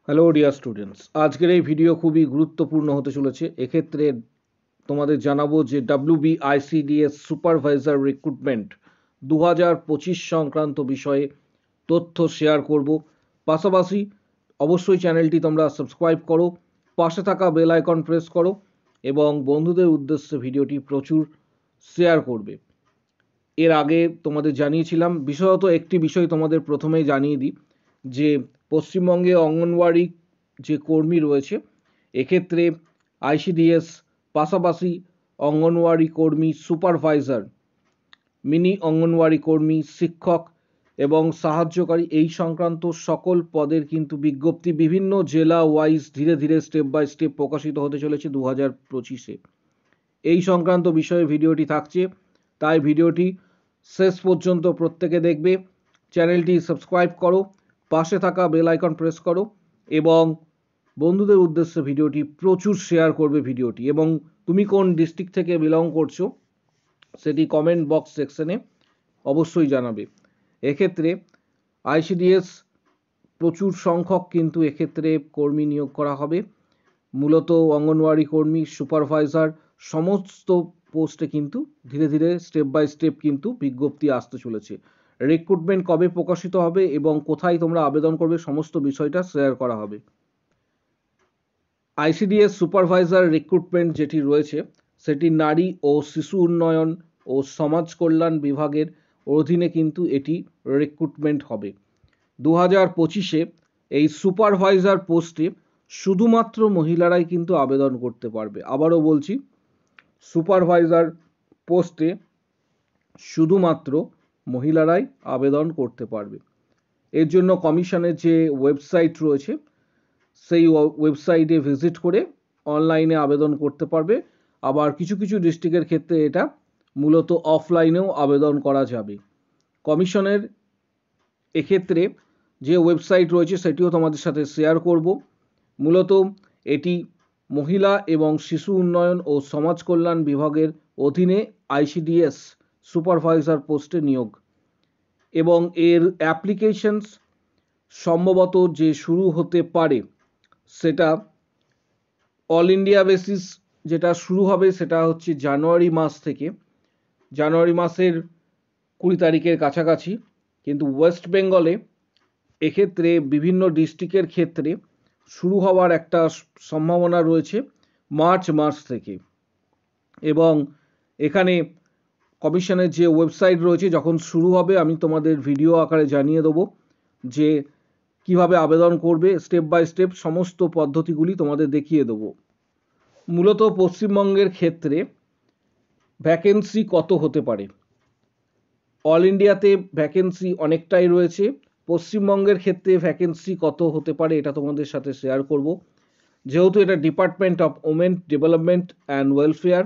Hello dear students, আজকের এই video খুবই গুরুত্বপূর্ণ হতে চলেছে। এক্ষেত্রে তোমাদের জানাবো যে WBICDS সুপারভাইজার রিক্রুটমেন্ট 2025 সংক্রান্ত বিষয়ে তথ্য শেয়ার করব। পাশাপাশি অবশ্যই চ্যানেলটি তোমরা সাবস্ক্রাইব করো, পাশে থাকা বেল আইকন প্রেস করো এবং বন্ধুদের উদ্দেশ্যে ভিডিওটি প্রচুর শেয়ার করবে। এর আগে তোমাদের জানিয়েছিলাম, বিশেষত একটি বিষয় তোমাদের প্রথমেই জানিয়ে দিই যে পশ্চিমবঙ্গে অঙ্গনওয়াড়ি যে কর্মী রয়েছে, এক্ষেত্রে আইসিডিএস পাশাপাশি অঙ্গনওয়াড়ি কর্মী সুপারভাইজার, মিনি অঙ্গনওয়াড়ি কর্মী, শিক্ষক এবং সাহায্যকারী এই সংক্রান্ত সকল পদের কিন্তু বিজ্ঞপ্তি বিভিন্ন জেলা ওয়াইজ ধীরে ধীরে স্টেপ বাই স্টেপ প্রকাশিত হতে চলেছে 2025-এ। এই সংক্রান্ত বিষয়ে ভিডিওটি থাকছে, তাই ভিডিওটি শেষ পর্যন্ত প্রত্যেকে দেখবে। চ্যানেলটি সাবস্ক্রাইব করো, পাশে থাকা বেল আইকন প্রেস করো এবং বন্ধুদের উদ্দেশ্যে ভিডিওটি প্রচুর শেয়ার করবে ভিডিওটি। এবং তুমি কোন ডিস্ট্রিক্ট থেকে বিলং করছো সেটি কমেন্ট বক্স সেকশনে অবশ্যই জানাবে। এক্ষেত্রে আইসিডিএস প্রচুর সংখ্যক কিন্তু এক্ষেত্রে কর্মী নিয়োগ করা হবে। মূলত অঙ্গনওয়াড়ি কর্মী, সুপারভাইজার সমস্ত পোস্টে কিন্তু ধীরে ধীরে স্টেপ বাই স্টেপ কিন্তু বিজ্ঞপ্তি আসতে চলেছে। রিক্রুটমেন্ট কবে প্রকাশিত হবে এবং কোথায় তোমরা আবেদন করবে সমস্ত বিষয়টা শেয়ার করা হবে। আইসিডিএস সুপারভাইজার রিক্রুটমেন্ট যেটি রয়েছে সেটি নারী ও শিশু উন্নয়ন ও সমাজ কল্যাণ বিভাগের অধীনে কিন্তু এটি রিক্রুটমেন্ট হবে। 2025-এ এই সুপারভাইজার পোস্টে শুধুমাত্র মহিলারাই কিন্তু আবেদন করতে পারবে। আবারও বলছি, সুপারভাইজার পোস্টে শুধুমাত্র মহিলারাই আবেদন করতে পারবে। এর জন্য কমিশনের যে ওয়েবসাইট রয়েছে সেই ওয়েবসাইটে ভিজিট করে অনলাইনে আবেদন করতে পারবে। আবার কিছু কিছু ডিস্ট্রিক্টের ক্ষেত্রে এটা মূলত অফলাইনেও আবেদন করা যাবে। কমিশনের এক্ষেত্রে যে ওয়েবসাইট রয়েছে সেটিও তোমাদের সাথে শেয়ার করব। মূলত এটি মহিলা এবং শিশু উন্নয়ন ও সমাজ কল্যাণ বিভাগের অধীনে আইসিডিএস সুপারভাইজার পোস্টে নিয়োগ, এবং এর অ্যাপ্লিকেশনস সম্ভবত যে শুরু হতে পারে সেটা অল ইন্ডিয়া বেসিস যেটা শুরু হবে সেটা হচ্ছে জানুয়ারি মাস থেকে, জানুয়ারি মাসের 20 তারিখের কাছাকাছি। কিন্তু ওয়েস্ট বেঙ্গলে এক্ষেত্রে বিভিন্ন ডিস্ট্রিক্টের ক্ষেত্রে শুরু হওয়ার একটা সম্ভাবনা রয়েছে মার্চ মাস থেকে। এবং এখানে কমিশনের যে ওয়েবসাইট রয়েছে যখন শুরু হবে আমি তোমাদের ভিডিও আকারে জানিয়ে দেবো যে কিভাবে আবেদন করবে, স্টেপ বাই স্টেপ সমস্ত পদ্ধতিগুলি তোমাদের দেখিয়ে দেবো। মূলত পশ্চিমবঙ্গের ক্ষেত্রে ভ্যাকেন্সি কত হতে পারে, অল ইন্ডিয়াতে ভ্যাকেন্সি অনেকটাই রয়েছে, পশ্চিমবঙ্গের ক্ষেত্রে ভ্যাকেন্সি কত হতে পারে এটা তোমাদের সাথে শেয়ার করব। যেহেতু এটা department of women development and welfare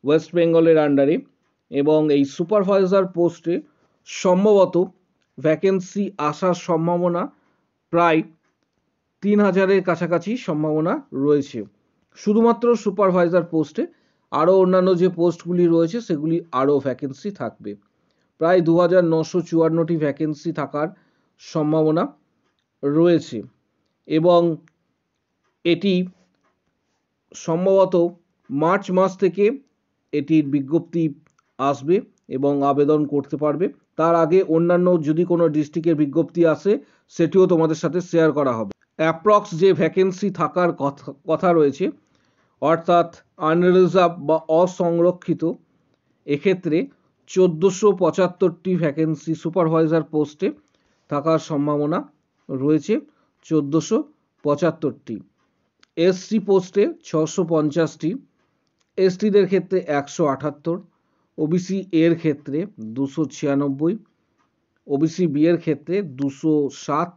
West বেঙ্গলের আন্ডারে, এবং এই সুপারভাইজার পোস্টে সম্ভবত ভ্যাকেন্সি আসার সম্ভাবনা প্রায় 3000-এর কাছাকাছি সম্ভাবনা রয়েছে শুধুমাত্র সুপারভাইজার পোস্টে। আরও অন্যান্য যে পোস্টগুলি রয়েছে সেগুলি আরও ভ্যাকেন্সি থাকবে। প্রায় 2954টি ভ্যাকেন্সি থাকার সম্ভাবনা রয়েছে এবং এটি সম্ভবত মার্চ মাস থেকে এটির বিজ্ঞপ্তি আসবে এবং আবেদন করতে পারবে। তার আগে অন্যান্য যদি কোনো ডিস্ট্রিক্টের বিজ্ঞপ্তি আসে সেটিও তোমাদের সাথে শেয়ার করা হবে। অ্যাপ্রক্স যে ভ্যাকেন্সি থাকার কথা রয়েছে অর্থাৎ আনরিজার্ভ বা অসংরক্ষিত, এক্ষেত্রে 1475টি ভ্যাকেন্সি সুপারভাইজার পোস্টে থাকার সম্ভাবনা রয়েছে। 1475টি। এসসি পোস্টে 650টি, এসটিদের ক্ষেত্রে 178, ওবিসি এর ক্ষেত্রে 296, ওবিসি বি এর ক্ষেত্রে 207,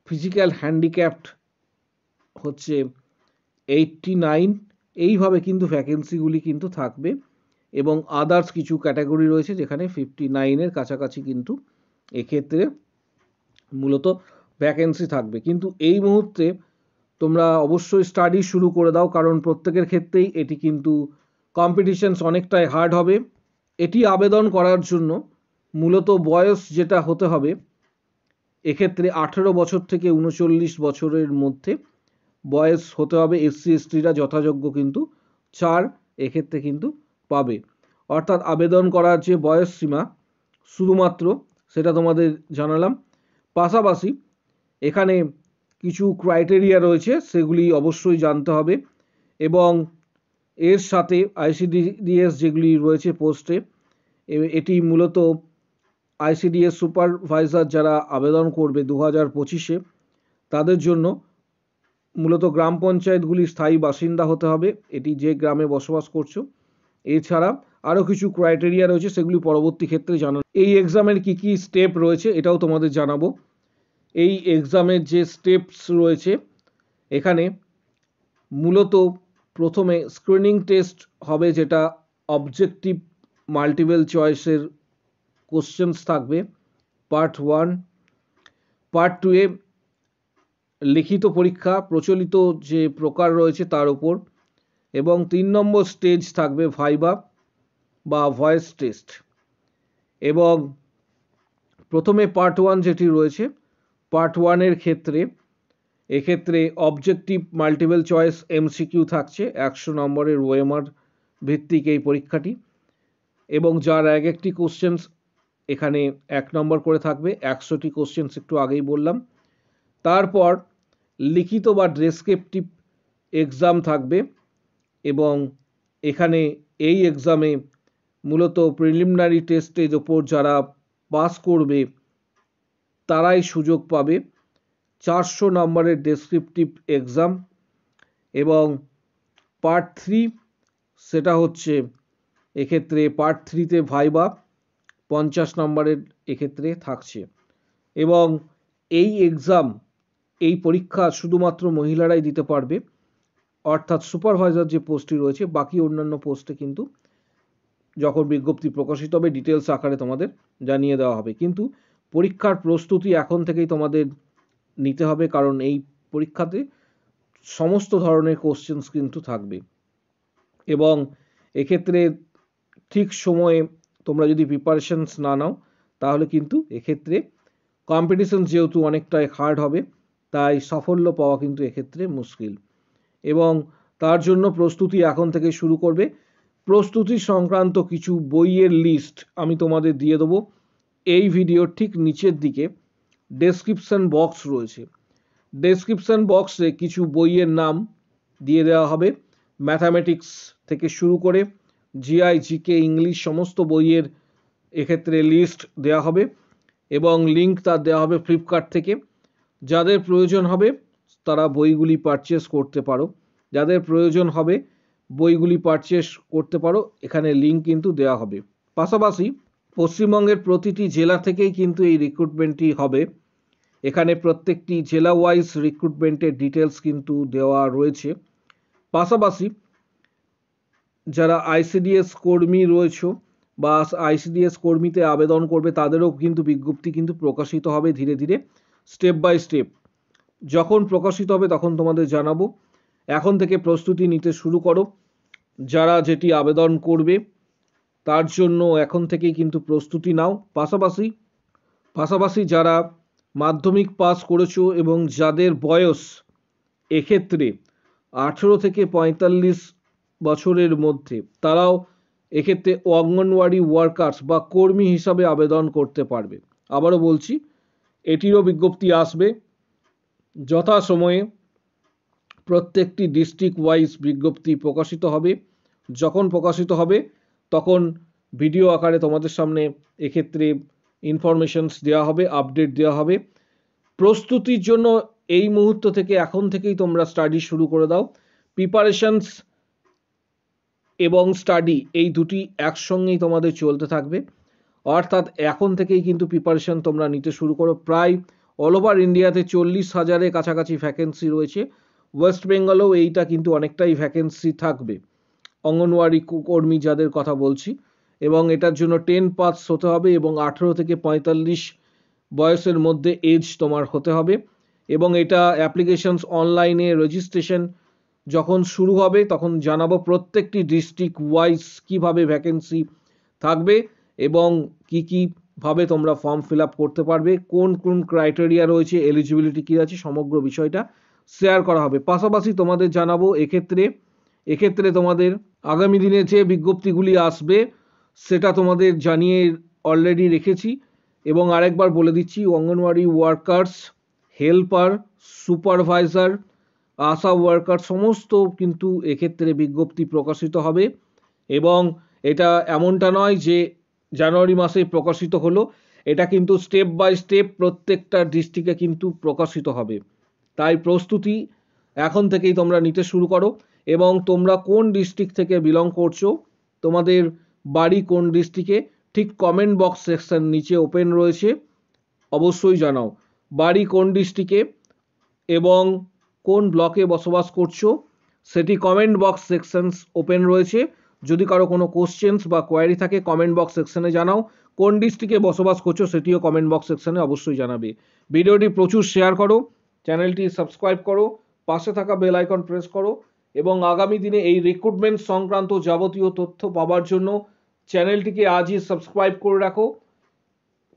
ফিজিক্যাল হ্যান্ডিক্যাপড হচ্ছে 89। এইভাবে কিন্তু ভ্যাকেন্সিগুলি কিন্তু থাকবে এবং আদার্স কিছু ক্যাটাগরি রয়েছে যেখানে 59-এর কাছাকাছি কিন্তু এক্ষেত্রে মূলত ভ্যাকেন্সি থাকবে। কিন্তু এই মুহূর্তে তোমরা অবশ্যই স্টাডি শুরু করে দাও, কারণ প্রত্যেকের ক্ষেত্রেই এটি কিন্তু কম্পিটিশনস অনেকটাই হার্ড হবে। এটি আবেদন করার জন্য মূলত বয়স যেটা হতে হবে এক্ষেত্রে 18 বছর থেকে 39 বছরের মধ্যে বয়স হতে হবে। এসসি এসটিরা যথাযোগ্য কিন্তু 4 এক্ষেত্রে কিন্তু পাবে। অর্থাৎ আবেদন করার যে বয়স সীমা শুধুমাত্র সেটা তোমাদের জানালাম। পাশাপাশি এখানে কিছু ক্রাইটেরিয়া রয়েছে, সেগুলি অবশ্যই জানতে হবে। এবং এর সাথে আইসিডিএস যেগুলি রয়েছে পোস্টে, এটি মূলত আইসিডিএস সুপারভাইজার যারা আবেদন করবে 2025-এ, তাদের জন্য মূলত গ্রাম পঞ্চায়েতগুলির স্থায়ী বাসিন্দা হতে হবে, এটি যে গ্রামে বসবাস করছো। এছাড়া আরও কিছু ক্রাইটেরিয়া রয়েছে, সেগুলি পরবর্তী ক্ষেত্রে জানানো। এই এক্সামের কি কি স্টেপ রয়েছে এটাও তোমাদের জানাবো। এই এক্সামের যে স্টেপস রয়েছে, এখানে মূলত প্রথমে স্ক্রিনিং টেস্ট হবে, যেটা অবজেক্টিভ মাল্টিপল চয়েসের কোশ্চেন্স থাকবে পার্ট 1। পার্ট 2-এ লিখিত পরীক্ষা প্রচলিত যে প্রকার রয়েছে তার উপর, এবং 3 নম্বর স্টেজ থাকবে ভাইবা বা ভয়েস টেস্ট। এবং প্রথমে পার্ট 1 যেটি রয়েছে, পার্ট 1-এর ক্ষেত্রে এক্ষেত্রে অবজেক্টিভ মাল্টিপল চয়েস এমসিকিউ থাকছে 100 নম্বরের ওএমআর ভিত্তিক এই পরীক্ষাটি, এবং যার এক একটি কোশ্চেন্স এখানে 1 নম্বর করে থাকবে। 100টি কোশ্চেন্স একটু আগেই বললাম। তারপর লিখিত বা ডেসক্রিপটিভ এক্সাম থাকবে, এবং এখানে এই এক্সামে মূলত প্রিলিমিনারি টেস্টের ওপর যারা পাস করবে তারাই সুযোগ পাবে 400 নম্বরের ডেসক্রিপটিভ এক্সাম। এবং পার্ট 3 সেটা হচ্ছে এক্ষেত্রে পার্ট 3-তে ভাইবা 50 নম্বরের এক্ষেত্রে থাকছে। এবং এই এক্সাম, এই পরীক্ষা শুধুমাত্র মহিলারাই দিতে পারবে, অর্থাৎ সুপারভাইজার যে পোস্টটি রয়েছে, বাকি অন্যান্য পোস্টে কিন্তু যখন বিজ্ঞপ্তি প্রকাশিত হবে ডিটেলস আকারে তোমাদের জানিয়ে দেওয়া হবে। কিন্তু পরীক্ষার প্রস্তুতি এখন থেকেই তোমাদের নিতে হবে, কারণ এই পরীক্ষাতে সমস্ত ধরনের কোশ্চেন্স কিন্তু থাকবে। এবং এক্ষেত্রে ঠিক সময়ে তোমরা যদি প্রিপারেশনস না নাও, তাহলে কিন্তু এক্ষেত্রে কম্পিটিশন যেহেতু অনেকটাই হার্ড হবে, তাই সাফল্য পাওয়া কিন্তু এক্ষেত্রে মুশকিল। এবং তার জন্য প্রস্তুতি এখন থেকে শুরু করবে। প্রস্তুতি সংক্রান্ত কিছু বইয়ের লিস্ট আমি তোমাদের দিয়ে দেবো। এই ভিডিওর ঠিক নিচের দিকে ডেসক্রিপশন বক্স রয়েছে, ডেসক্রিপশন বক্সে কিছু বইয়ের নাম দিয়ে দেওয়া হবে। ম্যাথামেটিক্স থেকে শুরু করে জিআই, জিকে, ইংলিশ সমস্ত বইয়ের এক্ষেত্রে লিস্ট দেওয়া হবে, এবং লিঙ্ক তার দেওয়া হবে ফ্লিপকার্ট থেকে। যাদের প্রয়োজন হবে তারা বইগুলি পারচেস করতে পারো, যাদের প্রয়োজন হবে বইগুলি পারচেস করতে পারো, এখানে লিঙ্ক কিন্তু দেওয়া হবে। পাশাপাশি পশ্চিমবঙ্গের প্রতিটি জেলা থেকেই কিন্তু এই রিক্রুটমেন্টটি হবে। এখানে প্রত্যেকটি জেলা ওয়াইজ রিক্রুটমেন্টের ডিটেলস কিন্তু দেওয়া রয়েছে। পাশাপাশি যারা আইসিডিএস কর্মী রয়েছে বা আইসিডিএস কর্মীতে আবেদন করবে, তাদেরও কিন্তু বিজ্ঞপ্তি কিন্তু প্রকাশিত হবে ধীরে ধীরে, স্টেপ বাই স্টেপ। যখন প্রকাশিত হবে তখন তোমাদের জানাবো। এখন থেকে প্রস্তুতি নিতে শুরু করো। যারা যেটি আবেদন করবে তার জন্য এখন থেকেই কিন্তু প্রস্তুতি নাও। পাশাপাশি যারা মাধ্যমিক পাস করেছো এবং যাদের বয়স এক্ষেত্রে 18 থেকে 45 বছরের মধ্যে, তারাও এক্ষেত্রে অঙ্গনওয়াড়ি ওয়ার্কার্স বা কর্মী হিসাবে আবেদন করতে পারবে। আবারও বলছি, এটিরও বিজ্ঞপ্তি আসবে যথাসময়ে। প্রত্যেকটি ডিস্ট্রিক্ট ওয়াইজ বিজ্ঞপ্তি প্রকাশিত হবে। যখন প্রকাশিত হবে তখন ভিডিও আকারে তোমাদের সামনে এক্ষেত্রে ইনফরমেশনস দেওয়া হবে, আপডেট দেওয়া হবে। প্রস্তুতির জন্য এই মুহূর্ত থেকে এখন থেকেই তোমরা স্টাডি শুরু করে দাও। প্রিপারেশনস এবং স্টাডি এই দুটি একসঙ্গেই তোমাদের চলতে থাকবে, অর্থাৎ এখন থেকেই কিন্তু প্রিপারেশন তোমরা নিতে শুরু করো। প্রায় অল ওভার ইন্ডিয়াতে 40,000-এর কাছাকাছি ভ্যাকেন্সি রয়েছে। ওয়েস্ট বেঙ্গলেও এইটা কিন্তু অনেকটাই ভ্যাকেন্সি থাকবে, অঙ্গনওয়াড়ি কর্মী যাদের কথা বলছি। এবং এটার জন্য 10 পাস হতে হবে, এবং 18 থেকে 45 বয়সের মধ্যে এজ তোমার হতে হবে। এবং এটা অ্যাপ্লিকেশনস অনলাইনে রেজিস্ট্রেশন যখন শুরু হবে তখন জানাবো প্রত্যেকটি ডিস্ট্রিক্ট ওয়াইজ কিভাবে ভ্যাকেন্সি থাকবে এবং কি কি ভাবে তোমরা ফর্ম ফিল আপ করতে পারবে, কোন কোন ক্রাইটেরিয়া রয়েছে, এলিজিবিলিটি কী আছে, সমগ্র বিষয়টা শেয়ার করা হবে। পাশাপাশি তোমাদের জানাবো এক্ষেত্রে তোমাদের আগামী দিনে যে বিজ্ঞপ্তিগুলি আসবে সেটা তোমাদের জানিয়ে অলরেডি রেখেছি এবং আরেকবার বলে দিচ্ছি, অঙ্গনওয়াড়ি ওয়ার্কার্স, হেল্পার, সুপারভাইজার, আশা ওয়ার্কার সমস্ত কিন্তু এক্ষেত্রে বিজ্ঞপ্তি প্রকাশিত হবে এবং এটা এমনটা নয় যে জানুয়ারি মাসে প্রকাশিত হলো, এটা কিন্তু স্টেপ বাই স্টেপ প্রত্যেকটা ডিস্ট্রিক্টে কিন্তু প্রকাশিত হবে। তাই প্রস্তুতি এখন থেকেই তোমরা নিতে শুরু করো এবং তোমরা কোন ডিস্ট্রিক্ট থেকে বিলং করছো, তোমাদের বাড়ি কোন ডিস্ট্রিক্টে, ঠিক কমেন্ট বক্স সেকশন নিচে ওপেন রয়েছে, অবশ্যই জানাও বাড়ি কোন ডিস্ট্রিক্টে এবং কোন ব্লকে বসবাস করছো, সেটি কমেন্ট বক্স সেকশনস ওপেন রয়েছে। যদি কারো কোনো কোশ্চেন্স বা কোয়ারি থাকে কমেন্ট বক্স সেকশনে জানাও। কোন ডিস্ট্রিক্টে বসবাস করছো সেটিও কমেন্ট বক্স সেকশনে অবশ্যই জানাবে। ভিডিওটি প্রচুর শেয়ার করো, চ্যানেলটি সাবস্ক্রাইব করো, পাশে থাকা বেল আইকন প্রেস করো এবং আগামী দিনে এই রিক্রুটমেন্ট সংক্রান্ত যাবতীয় তথ্য পাওয়ার জন্য চ্যানেলটিকে আজই সাবস্ক্রাইব করে রাখো,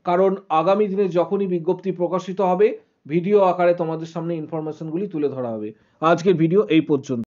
কারণ আগামী দিনে যখনই বিজ্ঞপ্তি প্রকাশিত হবে ভিডিও আকারে তোমাদের সামনে ইনফরমেশনগুলি তুলে ধরা হবে। আজকের ভিডিও এই পর্যন্ত।